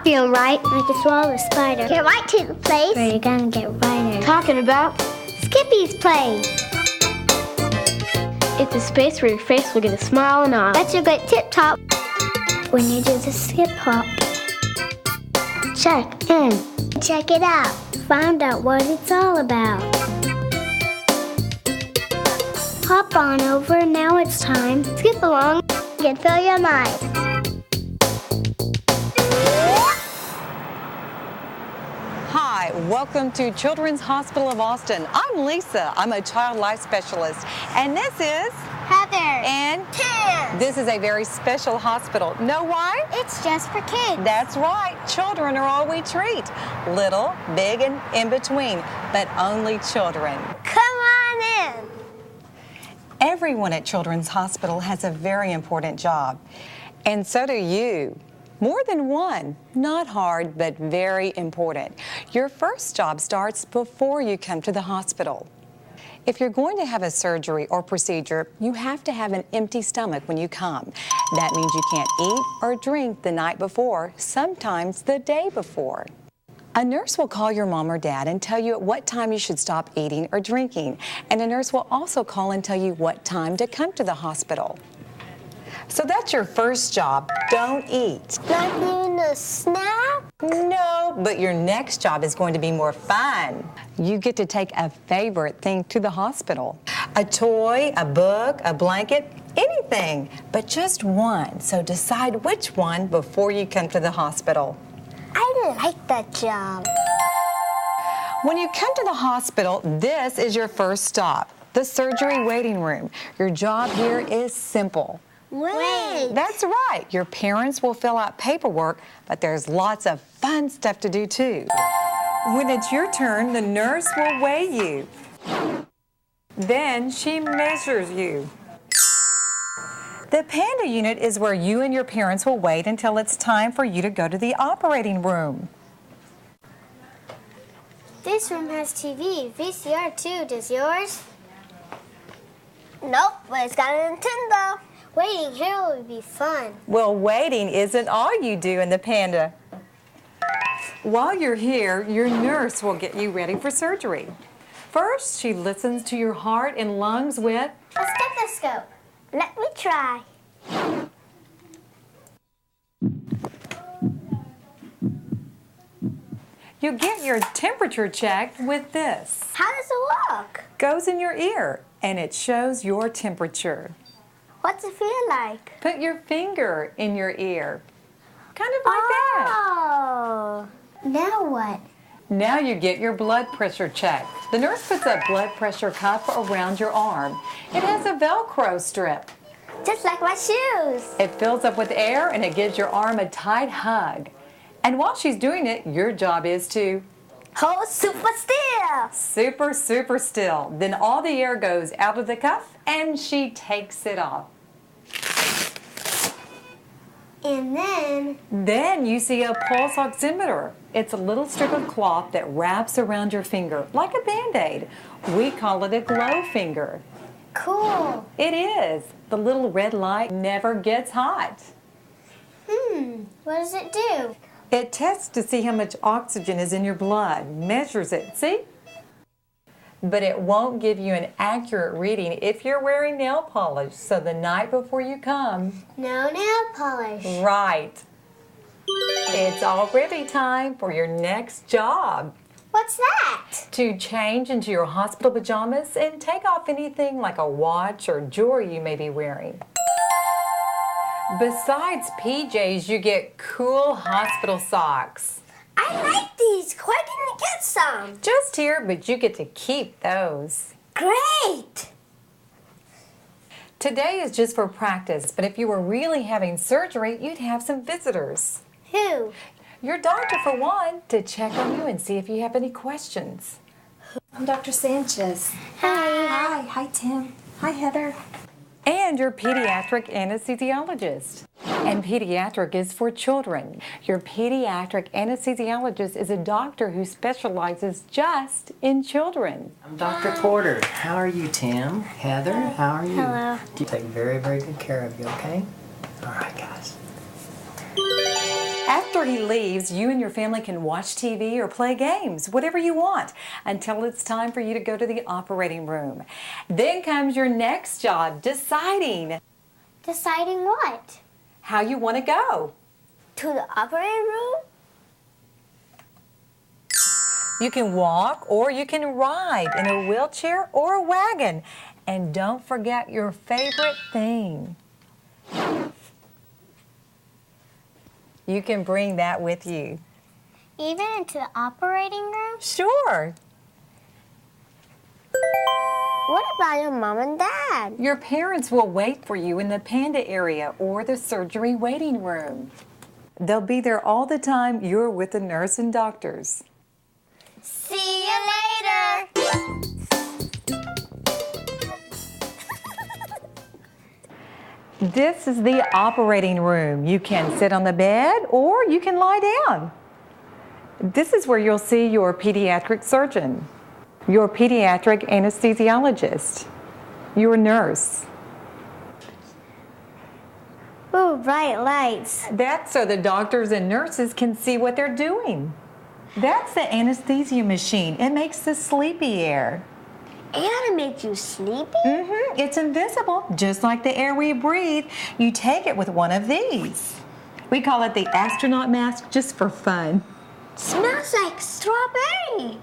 not feeling right. Like you swallowed a spider. Get right to the place where you're gonna get righter. Talking about Skippy's place. It's a space where your face will get a smile and on. That's your good tip-top. When you do the skip hop. Check in. Check it out. Find out what it's all about. Hop on over, now it's time. Skip along and fill your mind. Hi, welcome to Children's Hospital of Austin. I'm Lisa. I'm a child life specialist. And this is Heather and Tim. This is a very special hospital. Know why? It's just for kids. That's right. Children are all we treat. Little, big, and in between, but only children. Come on in. Everyone at Children's Hospital has a very important job, and so do you. More than one. Not hard, but very important. Your first job starts before you come to the hospital. If you're going to have a surgery or procedure, you have to have an empty stomach when you come. That means you can't eat or drink the night before, sometimes the day before. A nurse will call your mom or dad and tell you at what time you should stop eating or drinking. And a nurse will also call and tell you what time to come to the hospital. So that's your first job. Don't eat. Not even a snack? No, but your next job is going to be more fun. You get to take a favorite thing to the hospital. A toy, a book, a blanket, anything, but just one. So decide which one before you come to the hospital. I like that job. When you come to the hospital, this is your first stop, the surgery waiting room. Your job here is simple. Wait. That's right. Your parents will fill out paperwork, but there's lots of fun stuff to do too. When it's your turn, the nurse will weigh you. Then she measures you. The Panda unit is where you and your parents will wait until it's time for you to go to the operating room. This room has TV, VCR too. Does yours? Nope, but it's got a Nintendo. Waiting here will be fun. Well, waiting isn't all you do in the Panda. While you're here, your nurse will get you ready for surgery. First, she listens to your heart and lungs with a stethoscope. Let me try. You get your temperature checked with this. How does it look? Goes in your ear, and it shows your temperature. What's it feel like? Put your finger in your ear. Kind of like that. Oh. Now what? Now you get your blood pressure checked. The nurse puts a blood pressure cuff around your arm. It has a Velcro strip. Just like my shoes. It fills up with air and it gives your arm a tight hug. And while she's doing it, your job is to hold super still. Super, super still. Then all the air goes out of the cuff and she takes it off. And then you see a pulse oximeter. It's a little strip of cloth that wraps around your finger like a Band-Aid. We call it a glow finger. Cool. It is. The little red light never gets hot. What does it do? It tests to see how much oxygen is in your blood, measures it, see? But it won't give you an accurate reading if you're wearing nail polish. So the night before you come... No nail polish. Right. It's already time for your next job. What's that? To change into your hospital pajamas and take off anything like a watch or jewelry you may be wearing. Besides PJs, you get cool hospital socks. I like these. Where can I get some? Just here, but you get to keep those. Great! Today is just for practice, but if you were really having surgery, you'd have some visitors. Who? Your doctor, for one, to check on you and see if you have any questions. I'm Dr. Sanchez. Hi. Hi, Tim. Hi, Heather. And your pediatric anesthesiologist. And pediatric is for children. Your pediatric anesthesiologist is a doctor who specializes just in children. I'm Dr. Porter. How are you, Tim? Heather, how are you? Hello. You take very, very good care of you, okay? All right, guys. After he leaves, you and your family can watch TV or play games, whatever you want, until it's time for you to go to the operating room. Then comes your next job, deciding Deciding what? how you want to go. To the operating room? You can walk or you can ride in a wheelchair or a wagon. And don't forget your favorite thing. You can bring that with you. Even into the operating room? Sure. What about your mom and dad? Your parents will wait for you in the Panda area or the surgery waiting room. They'll be there all the time you're with the nurse and doctors. See you later. This is the operating room. You can sit on the bed or you can lie down. This is where you'll see your pediatric surgeon, your pediatric anesthesiologist, your nurse. Ooh, bright lights. That's so the doctors and nurses can see what they're doing. That's the anesthesia machine. It makes the sleepy air. And it makes you sleepy? It's invisible, just like the air we breathe. You take it with one of these. We call it the astronaut mask just for fun. Smells like strawberry.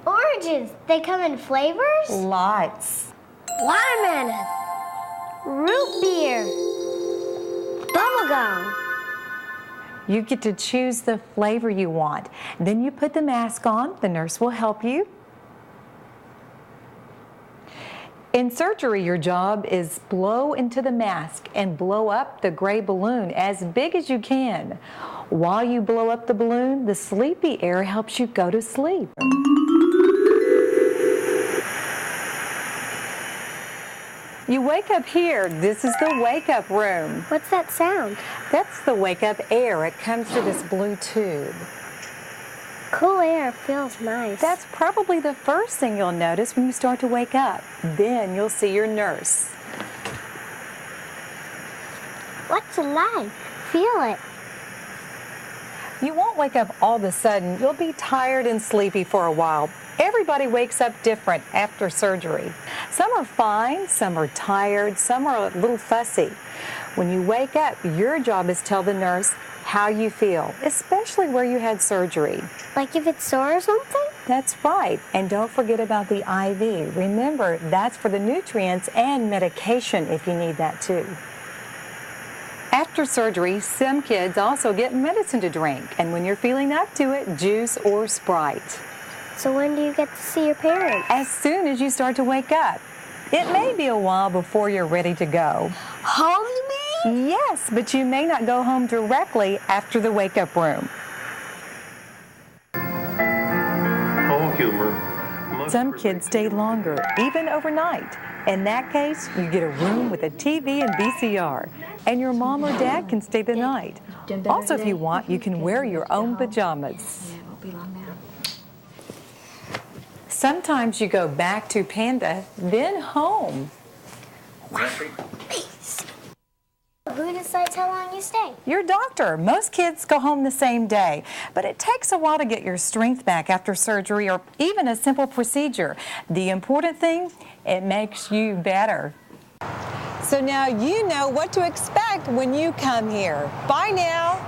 Oranges. They come in flavors? Lots. Watermelon. Root beer. Bubblegum. You get to choose the flavor you want. Then you put the mask on. The nurse will help you. In surgery, your job is blow into the mask and blow up the gray balloon as big as you can. While you blow up the balloon, the sleepy air helps you go to sleep. You wake up here. This is the wake-up room. What's that sound? That's the wake-up air. It comes through this blue tube. Cool air feels nice. That's probably the first thing you'll notice when you start to wake up. Then you'll see your nurse. What's it like? Feel it. You won't wake up all of a sudden. You'll be tired and sleepy for a while. Everybody wakes up different after surgery. Some are fine, some are tired, some are a little fussy. When you wake up, your job is to tell the nurse how you feel, especially where you had surgery. Like if it's sore or something? That's right. And don't forget about the IV. Remember, that's for the nutrients and medication if you need that too. After surgery, some kids also get medicine to drink. And when you're feeling up to it, juice or Sprite. So when do you get to see your parents? As soon as you start to wake up. It may be a while before you're ready to go. Home, you mean? Yes, but you may not go home directly after the wake-up room. Home humor. Some kids stay longer, even overnight. In that case, you get a room with a TV and VCR, and your mom or dad can stay the night. Also, if you want, you can wear your own pajamas. Sometimes you go back to Panda, then home. Who decides how long you stay? Your doctor. Most kids go home the same day, but it takes a while to get your strength back after surgery or even a simple procedure. The important thing, it makes you better. So now you know what to expect when you come here. Bye now.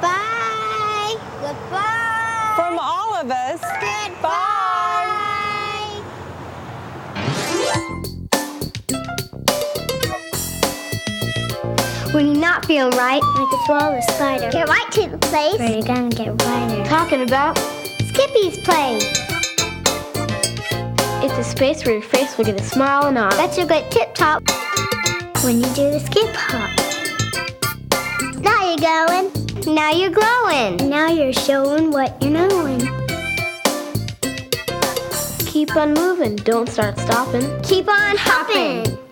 Bye. Goodbye. From all of us. Goodbye. When you're not feeling right, like a swallow spider. Get right to the place where you're gonna get righter. Talking about Skippy's place. It's a space where your face will get a smile and on. That's your good tip top when you do the skip hop. Now you're going. Now you're growing. Now you're showing what you're knowing. Keep on moving, don't start stopping. Keep on hopping.